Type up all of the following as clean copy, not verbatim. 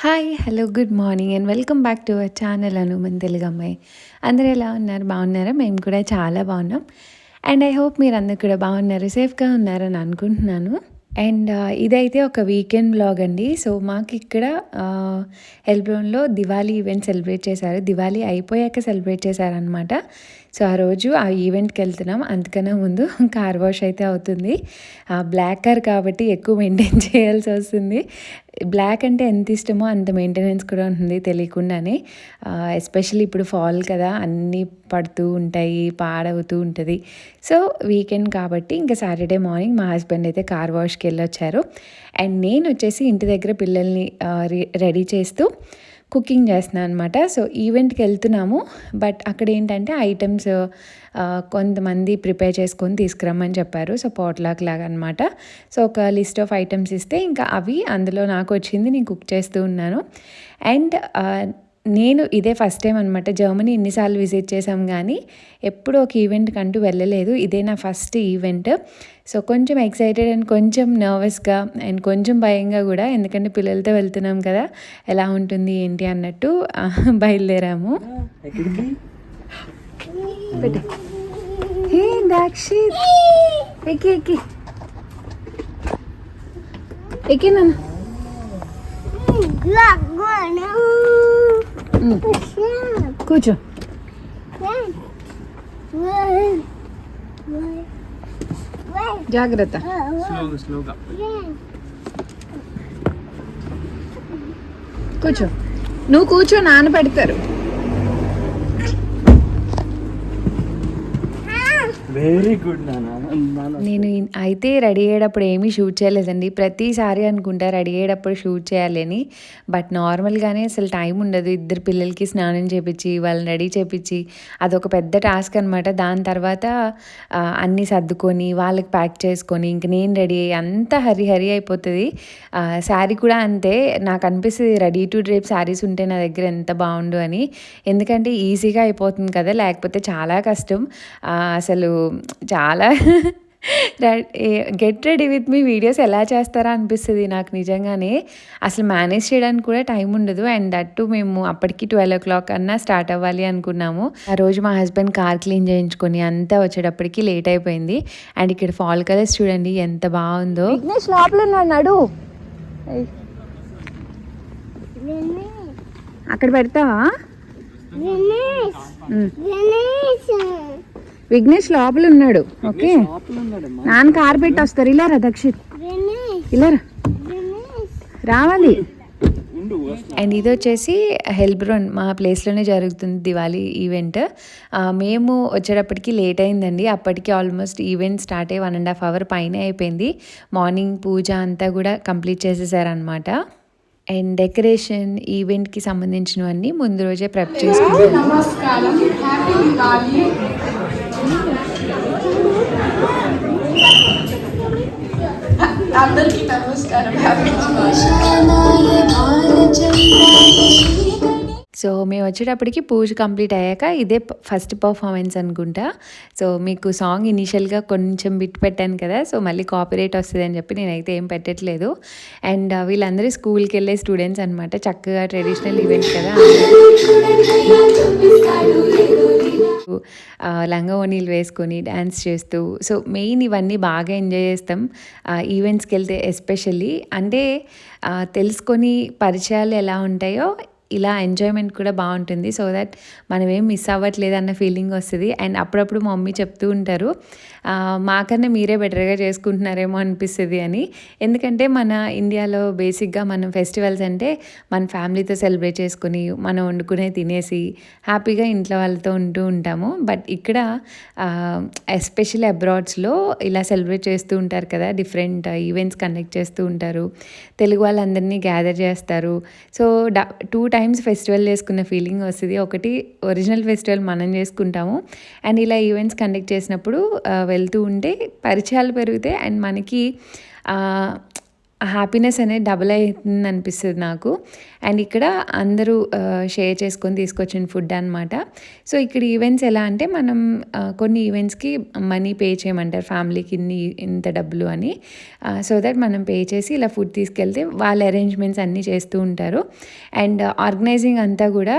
Hi! Hello! Good morning and welcome back to our channel Anu మన తెలుగు అమ్మాయి. అందరూ ఎలా ఉన్నారు? బాగున్నారా? మేము కూడా చాలా బాగున్నాం. అండ్ ఐ హోప్ మీరందరూ కూడా బాగున్నారు, సేఫ్‌గా ఉన్నారని అనుకుంటున్నాను. అండ్ ఇదైతే ఒక వీకెండ్ వ్లాగ్ అండి. సో మాకిక్కడ హెల్బ్రోన్‌లో దివాళీ ఈవెంట్ సెలబ్రేట్ చేశారు. దివాళీ అయిపోయాక సెలబ్రేట్ చేశారనమాట. సో ఆ రోజు ఆ ఈవెంట్‌కెళ్తున్నాం. అంతకన్నా ముందు కార్ వాష్ అయితే అవుతుంది. బ్లాక్ కార్ కాబట్టి ఎక్కువ మెయింటైన్ చేయాల్సొస్తుంది. బ్లాక్ అంటే ఎంత ఇష్టమో అంత మెయింటెనెన్స్ కూడా ఉంటుంది తెలియకుండానే. ఎస్పెషల్లీ ఇప్పుడు ఫాల్ కదా, అన్నీ పడుతూ ఉంటాయి, పాడవుతూ ఉంటుంది. సో వీకెండ్ కాబట్టి ఇంకా సాటర్డే మార్నింగ్ మా హస్బెండ్ అయితే కార్ వాష్కి వెళ్ళొచ్చారు. అండ్ నేను వచ్చేసి ఇంటి దగ్గర పిల్లల్ని రెడీ చేస్తూ కుకింగ్ చేస్తున్నాను అనమాట. సో ఈవెంట్కి వెళ్తున్నాము, బట్ అక్కడ ఏంటంటే ఐటమ్స్ కొంతమంది ప్రిపేర్ చేసుకొని తీసుకురమ్మని చెప్పారు. సో పాట్‌లాక్ లాగా అనమాట. సో ఒక లిస్ట్ ఆఫ్ ఐటమ్స్ ఇస్తే ఇంకా అవి అందులో నాకు వచ్చింది నేను కుక్ చేస్తూ ఉన్నాను. అండ్ నేను ఇదే ఫస్ట్ టైం అనమాట. జర్మనీ ఎన్నిసార్లు విజిట్ చేసాం కానీ ఎప్పుడు ఒక ఈవెంట్‌కి అంటూ వెళ్ళలేదు. ఇదే నా ఫస్ట్ ఈవెంట్. సో కొంచెం ఎక్సైటెడ్ అండ్ కొంచెం నర్వస్‌గా అండ్ కొంచెం భయంగా కూడా, ఎందుకంటే పిల్లలతో వెళ్తున్నాం కదా, ఎలా ఉంటుంది ఏంటి అన్నట్టు బయలుదేరాము. పెట్టు. హే దాక్షిత్, ఎక్కి ఎక్కి ఎక్కి నాన్న. కూర్చో. జాగ్రత్త. కూర్చో, నువ్వు కూర్చో, నాన్న పెడతారు. Very good. నేను అయితే రెడీ అయ్యేటప్పుడు ఏమీ షూట్ చేయలేదండి. ప్రతిసారి అనుకుంటా రెడీ అయ్యేటప్పుడు షూట్ చేయాలని, బట్ నార్మల్గానే అసలు టైం ఉండదు. ఇద్దరు పిల్లలకి స్నానం చేపించి వాళ్ళని రెడీ చేపించి అదొక పెద్ద టాస్క్ అనమాట. దాని తర్వాత అన్నీ సర్దుకొని వాళ్ళకి ప్యాక్ చేసుకొని ఇంక నేను రెడీ అయ్యి అంతా హరి అయిపోతుంది. శారీ కూడా అంతే. నాకు అనిపిస్తుంది రెడీ టు డ్రేప్ శారీస్ ఉంటే నా దగ్గర ఎంత బాగుండు అని. ఎందుకంటే ఈజీగా అయిపోతుంది కదా, లేకపోతే చాలా కష్టం. అసలు చాలా get ready with me videos ఎలా చేస్తారా అనిపిస్తుంది నాకు నిజంగానే. అసలు మేనేజ్ చేయడానికి కూడా టైం ఉండదు. అండ్ దట్టు మేము అప్పటికి 12 అన్నా స్టార్ట్ అవ్వాలి అనుకున్నాము. ఆ రోజు మా హస్బెండ్ కార్ క్లీన్ చేయించుకొని అంతా వచ్చేటప్పటికి లేట్ అయిపోయింది. అండ్ ఇక్కడ ఫాల్ కలర్స్ చూడండి ఎంత బాగుందో. లోపల ఉన్నాడు, అక్కడ పెడతావా? విఘ్నేష్ లోపల ఉన్నాడు. ఓకే, నాన్న కార్ పెట్టి వస్తారు. ఇలారా దక్షిత్, ఇలారా, రావాలి. అండ్ ఇది వచ్చేసి హెల్బ్రోన్ మా ప్లేస్లోనే జరుగుతుంది దివాళీ ఈవెంట్. మేము వచ్చేటప్పటికి లేట్ అయిందండి. అప్పటికి ఆల్మోస్ట్ ఈవెంట్ స్టార్ట్ అయ్యి 1.5 hour పైన అయిపోయింది. మార్నింగ్ పూజ అంతా కూడా కంప్లీట్ చేసేసారనమాట. అండ్ డెకరేషన్ ఈవెంట్కి సంబంధించినవన్నీ ముందు రోజే ప్రెప్ చేసుకుంటాం. నమస్కారం, హ్యాపీ దివాళీ. అందరికీ నమస్కారం, హ్యాపీ సో మేము వచ్చేటప్పటికి పూజ కంప్లీట్ అయ్యాక ఇదే ఫస్ట్ పర్ఫార్మెన్స్ అనుకుంటా. సో మీకు సాంగ్ ఇనీషియల్గా కొంచెం బిట్ పెట్టాను కదా, సో మళ్ళీ కాపీరైట్ వస్తుంది అని చెప్పి నేనైతే ఏం పెట్టట్లేదు. అండ్ వీళ్ళందరూ స్కూల్కి వెళ్ళే స్టూడెంట్స్ అనమాట. చక్కగా ట్రెడిషనల్ ఈవెంట్ కదా, లంగా ఓణీలు వేసుకొని డ్యాన్స్ చేస్తూ, సో మెయిన్ ఇవన్నీ బాగా ఎంజాయ్ చేస్తాం ఈవెంట్స్కి వెళ్తే ఎస్పెషల్లీ. అంటే తెలుసుకొని పరిచయాలు ఎలా ఉంటాయో ఇలా ఎంజాయ్మెంట్ కూడా బాగుంటుంది. సో దట్ మనం ఏం మిస్ అవ్వట్లేదు అన్న ఫీలింగ్ వస్తుంది. అండ్ అప్పుడప్పుడు మా మమ్మీ చెప్తూ ఉంటారు, మాకన్నా మీరే బెటర్గా చేసుకుంటున్నారేమో అనిపిస్తుంది అని. ఎందుకంటే మన ఇండియాలో బేసిక్గా మనం ఫెస్టివల్స్ అంటే మన ఫ్యామిలీతో సెలబ్రేట్ చేసుకుని మనం వండుకునే తినేసి హ్యాపీగా ఇంట్లో వాళ్ళతో ఉంటూ ఉంటాము. బట్ ఇక్కడ ఎస్పెషల్లీ అబ్రాడ్స్లో ఇలా సెలబ్రేట్ చేస్తూ ఉంటారు కదా, డిఫరెంట్ ఈవెంట్స్ కండక్ట్ చేస్తూ ఉంటారు. తెలుగు వాళ్ళందరినీ గ్యాదర్ చేస్తారు. సో 2 times ఫెస్టివల్ చేసుకున్న ఫీలింగ్ వస్తుంది. ఒకటి ఒరిజినల్ ఫెస్టివల్ మనం చేసుకుంటాము, అండ్ ఇలా ఈవెంట్స్ కండక్ట్ చేసినప్పుడు వెళ్తూ ఉంటే పరిచయాలు పెరుగుతాయి. అండ్ మనకి హ్యాపీనెస్ అనేది డబుల్ అవుతుంది అనిపిస్తుంది నాకు. అండ్ ఇక్కడ అందరూ షేర్ చేసుకొని తీసుకొచ్చిన ఫుడ్ అనమాట. సో ఇక్కడ ఈవెంట్స్ ఎలా అంటే మనం కొన్ని ఈవెంట్స్కి మనీ పే చేయమంటారు, ఫ్యామిలీకి ఇంత డబ్బులు అని. సో దట్ మనం పే చేసి ఇలా ఫుడ్ తీసుకెళ్తే వాళ్ళ అరేంజ్మెంట్స్ అన్నీ చేస్తూ ఉంటారు. అండ్ ఆర్గనైజింగ్ అంతా కూడా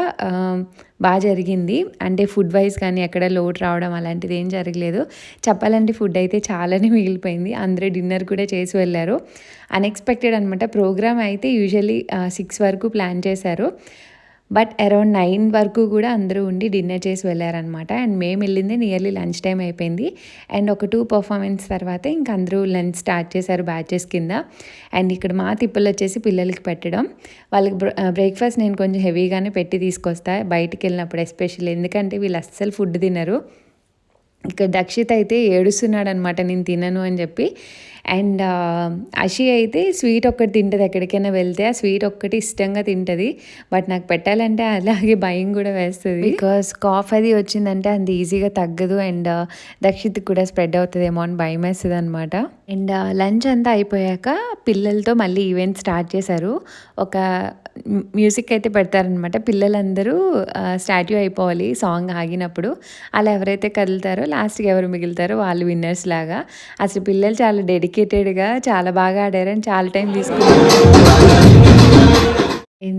బాగా జరిగింది. అంటే ఫుడ్ వైజ్ కానీ ఎక్కడ లోటు రావడం అలాంటిది ఏం జరగలేదు. చెప్పాలంటే ఫుడ్ అయితే చాలానే మిగిలిపోయింది. అందరూ డిన్నర్ కూడా చేసి వెళ్ళారు. అన్ఎక్స్పెక్టెడ్ అనమాట. ప్రోగ్రామ్ అయితే యూజువల్లీ 6 వరకు ప్లాన్ చేశారు. బట్ అరౌండ్ 9 వరకు కూడా అందరూ ఉండి డిన్నర్ చేసి వెళ్ళారనమాట. అండ్ మేము వెళ్ళింది నియర్లీ లంచ్ టైం అయిపోయింది. అండ్ ఒక 2 పర్ఫార్మెన్స్ తర్వాత ఇంక అందరూ లంచ్ స్టార్ట్ చేశారు బ్యాచెస్ కింద. అండ్ ఇక్కడ మా తిప్పలు వచ్చేసి పిల్లలకి పెట్టడం. వాళ్ళకి బ్రేక్ఫాస్ట్ నేను కొంచెం హెవీగానే పెట్టి తీసుకొస్తా బయటికి వెళ్ళినప్పుడు ఎస్పెషల్లీ, ఎందుకంటే వీళ్ళు అస్సలు ఫుడ్ తినరు. ఇక్కడ దక్షిత్ అయితే ఏడుస్తున్నాడు అనమాట, నేను తినను అని చెప్పి. అండ్ అషి అయితే స్వీట్ ఒక్కటి తింటుంది, ఎక్కడికైనా వెళ్తే ఆ స్వీట్ ఒక్కటి ఇష్టంగా తింటుంది. బట్ నాకు పెట్టాలంటే అలాగే భయం కూడా వేస్తుంది, బికాస్ కాఫ్ అది వచ్చిందంటే అంత ఈజీగా తగ్గదు. అండ్ దక్షిత్ కూడా స్ప్రెడ్ అవుతుందేమో అని భయం వేస్తుంది అనమాట. అండ్ లంచ్ అంతా అయిపోయాక పిల్లలతో మళ్ళీ ఈవెంట్ స్టార్ట్ చేశారు. ఒక మ్యూజిక్ అయితే పెడతారనమాట. పిల్లలందరూ స్టాట్యూ అయిపోవాలి సాంగ్ ఆగినప్పుడు. అలా ఎవరైతే కదులుతారో లాస్ట్కి ఎవరు మిగులుతారో వాళ్ళు విన్నర్స్ లాగా. అసలు పిల్లలు చాలా డెడికేటెడ్గా చాలా బాగా ఆడారని చాలా టైం తీసుకున్నారు.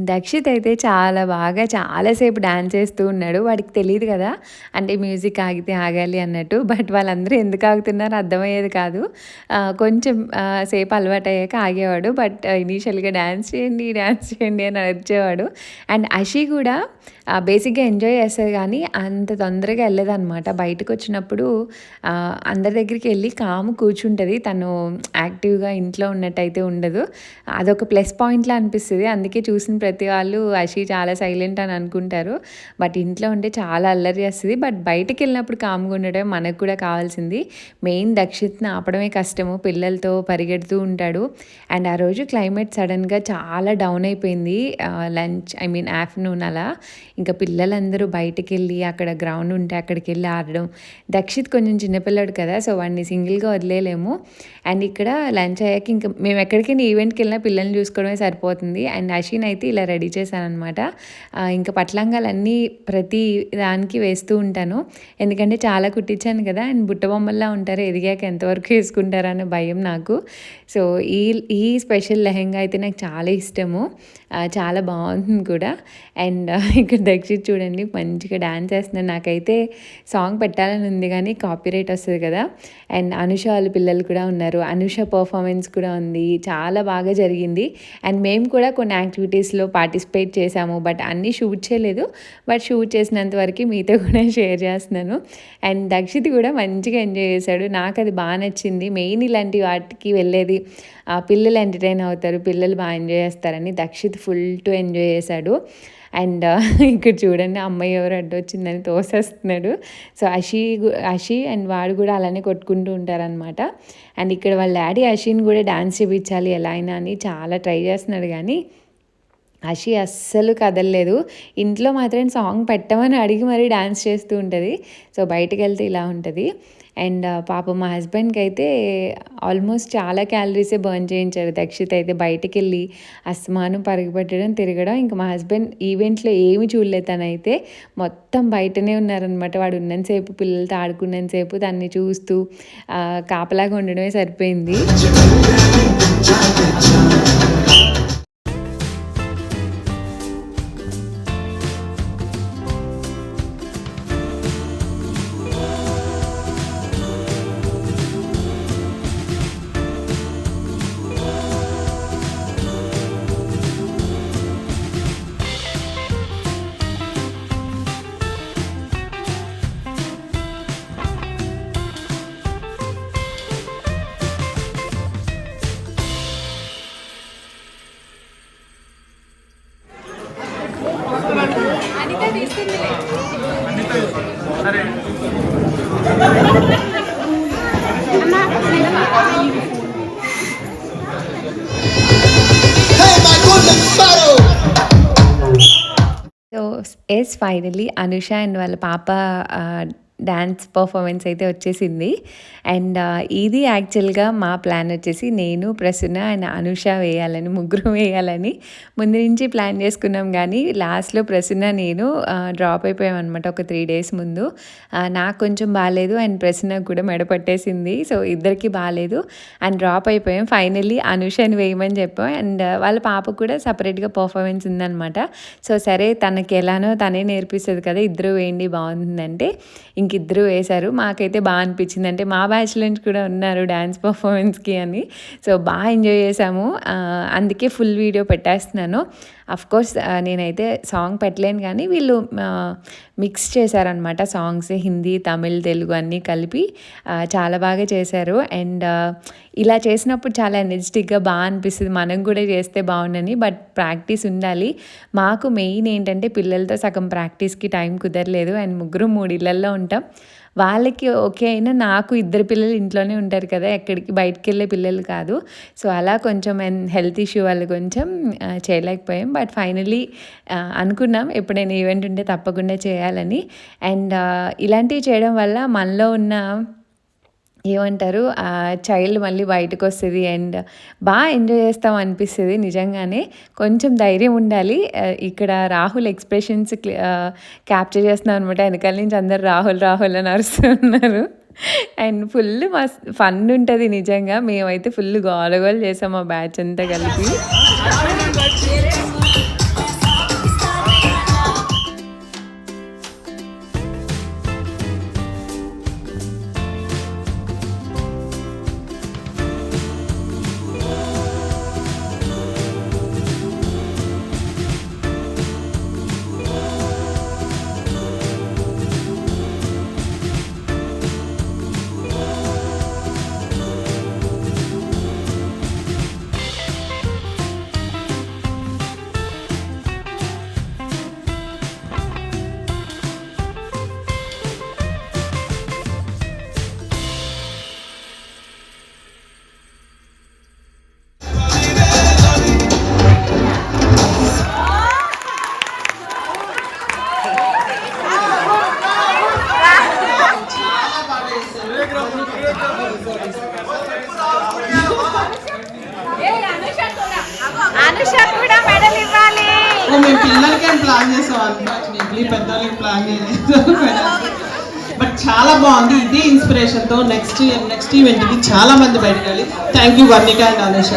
దక్షిత్ అయితే చాలా బాగా చాలాసేపు డాన్స్ చేస్తూ ఉన్నాడు. వాడికి తెలియదు కదా అంటే మ్యూజిక్ ఆగితే ఆగాలి అన్నట్టు. బట్ వాళ్ళందరూ ఎందుకు ఆగుతున్నారో అర్థమయ్యేది కాదు. కొంచెం సేపు అలవాటు అయ్యాక ఆగేవాడు. బట్ ఇనీషియల్గా డ్యాన్స్ చేయండి అని అరిచేవాడు. అండ్ అషి కూడా బేసిక్గా ఎంజాయ్ చేస్తుంది కానీ అంత తొందరగా వెళ్ళదన్నమాట. బయటకు వచ్చినప్పుడు అందరి దగ్గరికి వెళ్ళి కాము కూర్చుంటుంది. తను యాక్టివ్గా ఇంట్లో ఉన్నట్టయితే ఉండదు. అదొక ప్లస్ పాయింట్లా అనిపిస్తుంది. అందుకే చూసిన ప్రతి వాళ్ళు అషి చాలా సైలెంట్ అని అనుకుంటారు. బట్ ఇంట్లో ఉంటే చాలా అల్లరి చేస్తుంది. బట్ బయటకు వెళ్ళినప్పుడు కామ్గా ఉండడం మనకు కూడా కావాల్సింది. మెయిన్ దక్షిత్ని ఆపడమే కష్టము, పిల్లలతో పరిగెడుతూ ఉంటాడు. అండ్ ఆ రోజు క్లైమేట్ సడన్గా చాలా డౌన్ అయిపోయింది. ఆఫ్టర్నూన్ అలా ఇంకా పిల్లలందరూ బయటకు వెళ్ళి అక్కడ గ్రౌండ్ ఉంటే అక్కడికి వెళ్ళి ఆడడం. దక్షిత్ కొంచెం చిన్నపిల్లాడు కదా, సో వాడిని సింగిల్గా వదిలేలేము. అండ్ ఇక్కడ లంచ్ అయ్యాక ఇంకా మేము ఎక్కడికైనా ఈవెంట్కి వెళ్ళినా పిల్లల్ని చూసుకోవడమే సరిపోతుంది. అండ్ అషిన్ అయితే ఇలా రెడీ చేశానమాట. ఇంకా పట్లంగాలన్నీ ప్రతి దానికి వేస్తూ ఉంటాను, ఎందుకంటే చాలా కుట్టించాను కదా. అండ్ బుట్ట బొమ్మల్లా ఉంటారు, ఎదిగాక ఎంతవరకు వేసుకుంటారనే భయం నాకు. సో ఈ స్పెషల్ లెహెంగా అయితే నాకు చాలా ఇష్టము, చాలా బాగుంటుంది కూడా. అండ్ ఇక్కడ దక్షిత్ చూడండి మంచిగా డ్యాన్స్ చేస్తున్నాడు. నాకైతే సాంగ్ పెట్టాలని ఉంది కానీ కాపీరైట్ వస్తుంది కదా. అండ్ అనుష వాళ్ళ పిల్లలు కూడా ఉన్నారు, అనుష పర్ఫార్మెన్స్ కూడా ఉంది, చాలా బాగా జరిగింది. అండ్ మేము కూడా కొన్ని యాక్టివిటీస్లో పార్టిసిపేట్ చేసాము, బట్ అన్నీ షూట్ చేయలేదు. బట్ షూట్ చేసినంత వరకు మీతో కూడా షేర్ చేస్తున్నాను. అండ్ దక్షిత్ కూడా మంచిగా ఎంజాయ్ చేశాడు, నాకు అది బాగా నచ్చింది. మెయిన్ ఇలాంటి వాటికి వెళ్ళేది పిల్లలు ఎంటర్టైన్ అవుతారు, పిల్లలు బాగా ఎంజాయ్ చేస్తారని దక్షిత్ ఫుల్ టు ఎంజాయ్ చేశాడు. అండ్ ఇక్కడ చూడండి అమ్మాయి ఎవరు అడ్డొచ్చిందని తోసేస్తున్నాడు. సో అషి అండ్ వాడు కూడా అలానే కొట్టుకుంటూ ఉంటారనమాట. అండ్ ఇక్కడ వాళ్ళ డాడీ అషిని కూడా డ్యాన్స్ చేయించాలి ఎలా అయినా అని చాలా ట్రై చేస్తున్నాడు కానీ అషి అస్సలు కదలలేదు. ఇంట్లో మాత్రం సాంగ్ పెట్టమని అడిగి మరీ డ్యాన్స్ చేస్తూ ఉంటుంది. సో బయటకు వెళ్తే ఇలా ఉంటుంది. అండ్ పాప మా హస్బెండ్కి అయితే ఆల్మోస్ట్ చాలా క్యాలరీసే బర్న్ చేయించారు. దక్షిత్ అయితే బయటికి వెళ్ళి అస్తమానం పరుగుపెట్టడం తిరగడం. ఇంకా మా హస్బెండ్ ఈవెంట్లో ఏమి చూడలేదు, తనైతే మొత్తం బయటనే ఉన్నారనమాట. వాడు ఉన్నంతసేపు పిల్లలతో ఆడుకున్నంతసేపు దాన్ని చూస్తూ కాపలాగా ఉండడమే సరిపోయింది. సో ఫైనలీ అనుష అండ్ వాళ్ళ పాప డాన్స్ పర్ఫార్మెన్స్ అయితే వచ్చేసింది. అండ్ ఇది యాక్చువల్గా మా ప్లాన్ వచ్చేసి నేను, ప్రసన్న అండ్ అనుష వేయాలని, ముగ్గురు వేయాలని ముందు నుంచి ప్లాన్ చేసుకున్నాం. కానీ లాస్ట్లో ప్రసన్న నేను డ్రాప్ అయిపోయామన్నమాట ఒక 3 days ముందు. నాకు కొంచెం బాగాలేదు అండ్ ప్రసన్నకు కూడా మెడ పట్టేసింది. సో ఇద్దరికి బాగాలేదు అండ్ డ్రాప్ అయిపోయాం. ఫైనల్లీ అనుషని వేయమని చెప్పాం. అండ్ వాళ్ళ పాపకు కూడా సపరేట్గా పర్ఫార్మెన్స్ ఉందన్నమాట. సో సరే తనకి ఎలానో తనే నేర్పిస్తుంది కదా, ఇద్దరు వేయండి బాగుందంటే ఇంకిద్దరు వేశారు. మాకైతే బాగా అనిపించింది. అంటే మా బ్యాచ్ నుంచి కూడా ఉన్నారు డ్యాన్స్ పర్ఫార్మెన్స్కి అని. సో బాగా ఎంజాయ్ చేసాము. అందుకే ఫుల్ వీడియో పెట్టేస్తున్నాను. అఫ్కోర్స్ నేనైతే సాంగ్ పెట్టలేను కానీ వీళ్ళు మిక్స్ చేశారనమాట సాంగ్స్, హిందీ, తమిళ్, తెలుగు అన్నీ కలిపి చాలా బాగా చేశారు. అండ్ ఇలా చేసినప్పుడు చాలా ఎనర్జెటిక్గా బాగా అనిపిస్తుంది. మనం కూడా చేస్తే బాగుండని, బట్ ప్రాక్టీస్ ఉండాలి. మాకు మెయిన్ ఏంటంటే పిల్లలతో సగం ప్రాక్టీస్కి టైం కుదరలేదు. అండ్ 3 ఇళ్ళల్లో ఉంటాం. వాళ్ళకి ఓకే అయినా నాకు 2 పిల్లలు ఇంట్లోనే ఉంటారు కదా, ఎక్కడికి బయటికి వెళ్ళే పిల్లలు కాదు. సో అలా కొంచెం హెల్త్ ఇష్యూ వల్ల కొంచెం చేయలేకపోయాం. బట్ ఫైనలీ అనుకున్నాం ఎప్పుడైనా ఈవెంట్ ఉంటే తప్పకుండా చేయాలని. అండ్ ఇలాంటివి చేయడం వల్ల మనలో ఉన్న ఏమంటారు చైల్డ్ మళ్ళీ బయటకు వస్తుంది అండ్ బాగా ఎంజాయ్ చేస్తాం అనిపిస్తుంది. నిజంగానే కొంచెం ధైర్యం ఉండాలి. ఇక్కడ రాహుల్ ఎక్స్ప్రెషన్స్ క్యాప్చర్ చేస్తున్నాం అనమాట. వెనకాల నుంచి అందరు రాహుల్ రాహుల్ అని అరుస్తున్నారు. అండ్ ఫుల్ మస్తు ఫన్ ఉంటుంది నిజంగా. మేమైతే ఫుల్ గోలగోలు చేసాం మా బ్యాచ్ అంతా కలిపి. అనుష కూడా మెడల్ ఇవ్వాలి. మేము పిల్లలకి ప్లాన్ చేసాం, అన్ఫార్చునేట్లీ పెద్దవాళ్ళకి ప్లాన్ చేయలేదు. బట్ చాలా బాగుంది. ఇదే ఇన్స్పిరేషన్ తో నెక్స్ట్ ఈవెంట్ కి చాలా మంది బయటకు వెళ్ళి. Thank you Varnika and Anusha.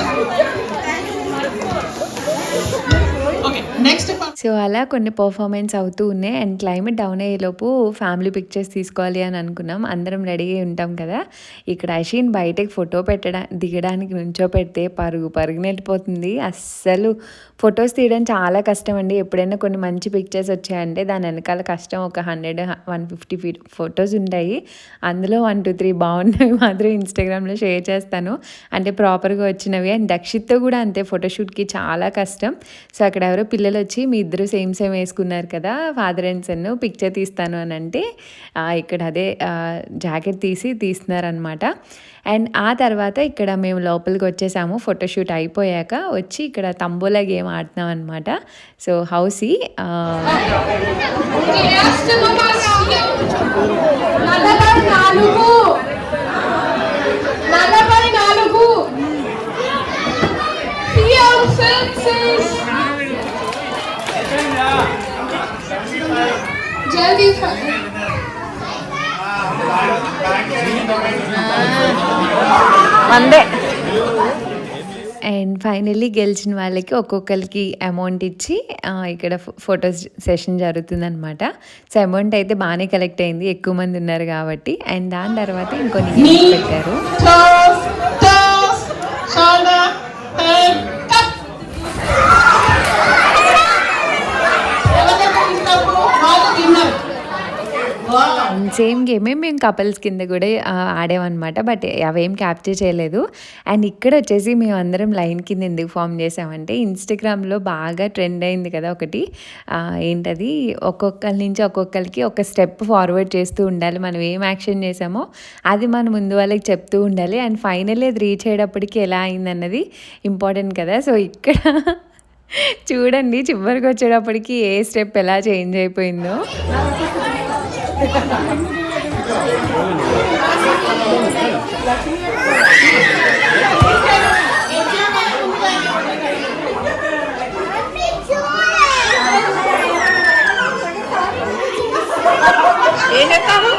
Next so అలా కొన్ని పర్ఫార్మెన్స్ అవుతూ ఉన్నాయి. అండ్ క్లైమేట్ డౌన్ అయ్యేలోపు ఫ్యామిలీ పిక్చర్స్ తీసుకోవాలి అని అనుకున్నాం. అందరం రెడీ అయి ఉంటాం కదా. ఇక్కడ అషీన్ బయటకి ఫోటో దిగడానికి నుంచో పెడితే పరుగునెట్టిపోతుంది. అస్సలు ఫొటోస్ తీయడం చాలా కష్టం అండి. ఎప్పుడైనా కొన్ని మంచి పిక్చర్స్ వచ్చాయంటే దాని వెనకాల కష్టం ఒక 100-150 ఫొటోస్ ఉంటాయి. అందులో 1-2-3 బాగున్నవి మాత్రం ఇన్స్టాగ్రామ్లో షేర్ చేస్తాను, అంటే ప్రాపర్గా వచ్చినవి. అండ్ దక్షిత్తో కూడా అంతే, ఫోటోషూట్కి చాలా కష్టం. సో అక్కడ ఎవరో పిల్లలు వచ్చి మీ ఇద్దరు సేమ్ వేసుకున్నారు కదా ఫాదర్ అండ్ సన్, పిక్చర్ తీస్తాను అని అంటే ఇక్కడ అదే జాకెట్ తీస్తున్నారనమాట. అండ్ ఆ తర్వాత ఇక్కడ మేము లోపలికి వచ్చేసాము. ఫోటోషూట్ అయిపోయాక వచ్చి ఇక్కడ తంబోలా గేమ్ ఆడుతున్నాం అనమాట. సో హౌసీ జల్దీ అందే. అండ్ ఫైనల్లీ గెలిచిన వాళ్ళకి ఒక్కొక్కరికి అమౌంట్ ఇచ్చి ఇక్కడ ఫోటో సెషన్ జరుగుతుందనమాట. సో అమౌంట్ అయితే బాగానే కలెక్ట్ అయింది, ఎక్కువ మంది ఉన్నారు కాబట్టి. అండ్ దాని తర్వాత ఇంకొన్ని గేమ్స్ పెట్టారు. సేమ్ గేమే మేము కపుల్స్ కింద కూడా ఆడామన్నమాట. బట్ అవేం క్యాప్చర్ చేయలేదు. అండ్ ఇక్కడ వచ్చేసి మేము అందరం లైన్ కింద ఎందుకు ఫామ్ చేసామంటే ఇన్స్టాగ్రామ్లో బాగా ట్రెండ్ అయింది కదా ఒకటి, ఏంటది, ఒక్కొక్కరి నుంచి ఒక్కొక్కరికి ఒక స్టెప్ ఫార్వర్డ్ చేస్తూ ఉండాలి. మనం ఏం యాక్షన్ చేసామో అది మనం ముందు వాళ్ళకి చెప్తూ ఉండాలి. అండ్ ఫైనల్లీ అది రీచ్ అయ్యేటప్పటికి ఎలా అయిందన్నది ఇంపార్టెంట్ కదా. సో ఇక్కడ చూడండి చివరికి వచ్చేటప్పటికి ఏ స్టెప్ ఎలా చేంజ్ అయిపోయిందో. ఏం చెప్తాను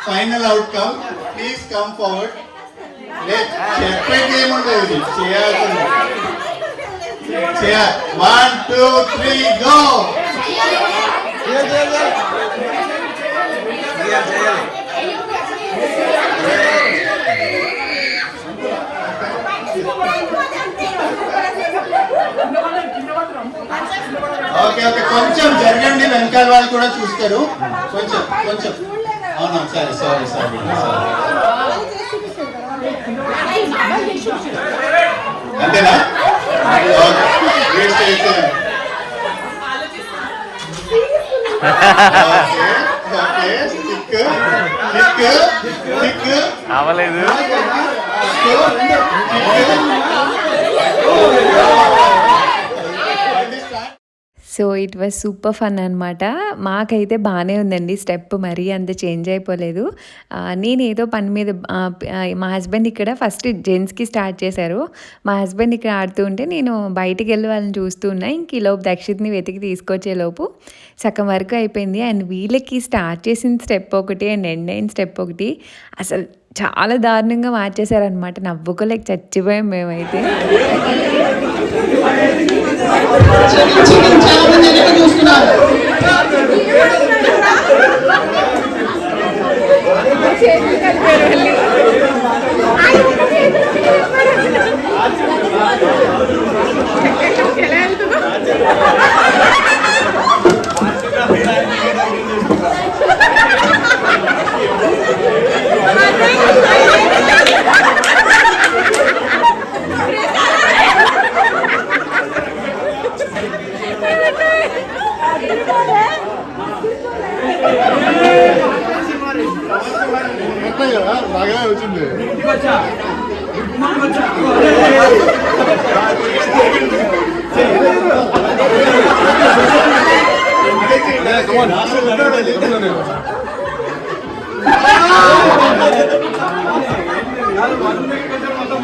Final outcome, please come forward. Let's separate them on the chair. 1, 2, 3, go! Okay okay కొంచెం జరగండి, వెనకాల వాళ్ళు కూడా చూస్తారు. కొంచెం కొంచెం అవునా, సరే సారీ సారీ అంతేనా? అవలేదు. So it was super fun అనమాట. మాకైతే బాగానే ఉందండి స్టెప్, మరీ అంత చేంజ్ అయిపోలేదు. నేను ఏదో పని మీద మా హస్బెండ్ ఇక్కడ ఫస్ట్ జెంట్స్కి స్టార్ట్ చేశారు. మా హస్బెండ్ ఇక్కడ ఆడుతూ ఉంటే నేను బయటికి వెళ్ళి వాళ్ళని చూస్తూ ఉన్నా. ఇంక ఈ లోపు దక్షిత్ని వెతికి తీసుకొచ్చేలోపు సగం వరకు అయిపోయింది. అండ్ వీళ్ళకి స్టార్ట్ చేసిన స్టెప్ ఒకటి అండ్ ఎండ్ అయిన స్టెప్ ఒకటి అసలు చాలా దారుణంగా మార్చేశారనమాట. నవ్వుకోలేక చచ్చిపోయాం మేమైతే. బాగా వచ్చింది.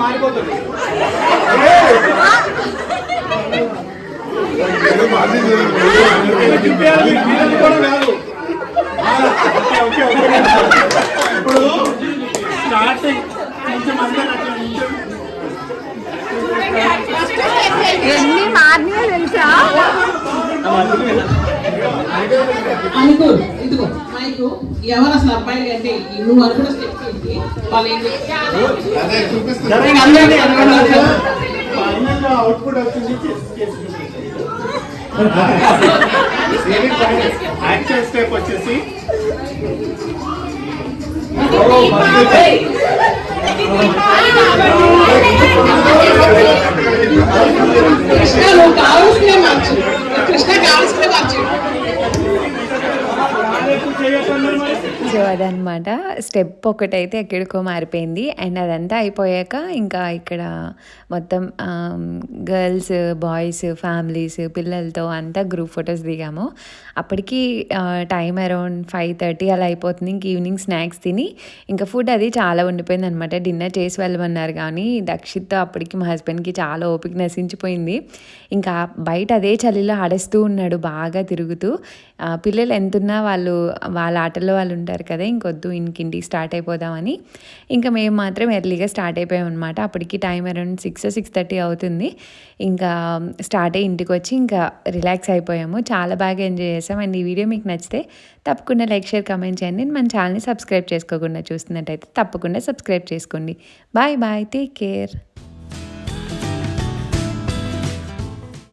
మారిపోతుంది. ఇప్పుడు స్టార్టింగ్ కొంచెం అందరూ ఎన్ని మార్నింగ్ తెలుసా అనుకూల్ ఇదిగో మైకు ఎవరు అసలు అబ్బాయిలు అంటే నువ్వు అనుకున్న స్టెప్స్ ఏంటి వాళ్ళు ఏం అదే చూపిస్తుంది ఫైనల్ అవుట్పుట్ వచ్చింది యాక్షన్ స్టెప్ వచ్చేసి కృష్ణ నువ్వు కావాల్సిన మార్చు కృష్ణ కావాల్సిన మార్చు సో అదనమాట స్టెప్ ఒకటైతే ఎక్కడికో మారిపోయింది అండ్ అదంతా అయిపోయాక ఇంకా ఇక్కడ మొత్తం గర్ల్స్ బాయ్స్ ఫ్యామిలీస్ పిల్లలతో అంతా గ్రూప్ ఫొటోస్ దిగాము అప్పటికి టైం అరౌండ్ 5:30 అలా అయిపోతుంది ఇంక ఈవినింగ్ స్నాక్స్ తిని ఇంకా ఫుడ్ అది చాలా ఉండిపోయింది అనమాట డిన్నర్ చేసి వెళ్ళమన్నారు కానీ దక్షిత్తో అప్పటికి మా హస్బెండ్కి చాలా ఓపిక నశించిపోయింది ఇంకా బయట అదే చలిలో ఆడేస్తూ ఉన్నాడు బాగా తిరుగుతూ పిల్లలు ఎంతున్నా వాళ్ళు వాళ్ళ ఆటల్లో వాళ్ళు ఉంటారు కదా ఇంకొద్దు ఇంటికి స్టార్ట్ అయిపోదామని ఇంకా మేము మాత్రం ఎర్లీగా స్టార్ట్ అయిపోయాం అనమాట అప్పటికి టైం అరౌండ్ 6-6:30 అవుతుంది ఇంకా స్టార్ట్ అయ్యి ఇంటికి వచ్చి ఇంకా రిలాక్స్ అయిపోయాము చాలా బాగా ఎంజాయ్ చేసాం అండ్ ఈ వీడియో మీకు నచ్చితే తప్పకుండా లైక్ షేర్ కామెంట్ చేయండి మన ఛానల్ని సబ్స్క్రైబ్ చేసుకోకుండా చూస్తున్నట్టయితే తప్పకుండా సబ్స్క్రైబ్ చేసుకోండి బాయ్ బాయ్ టేక్ కేర్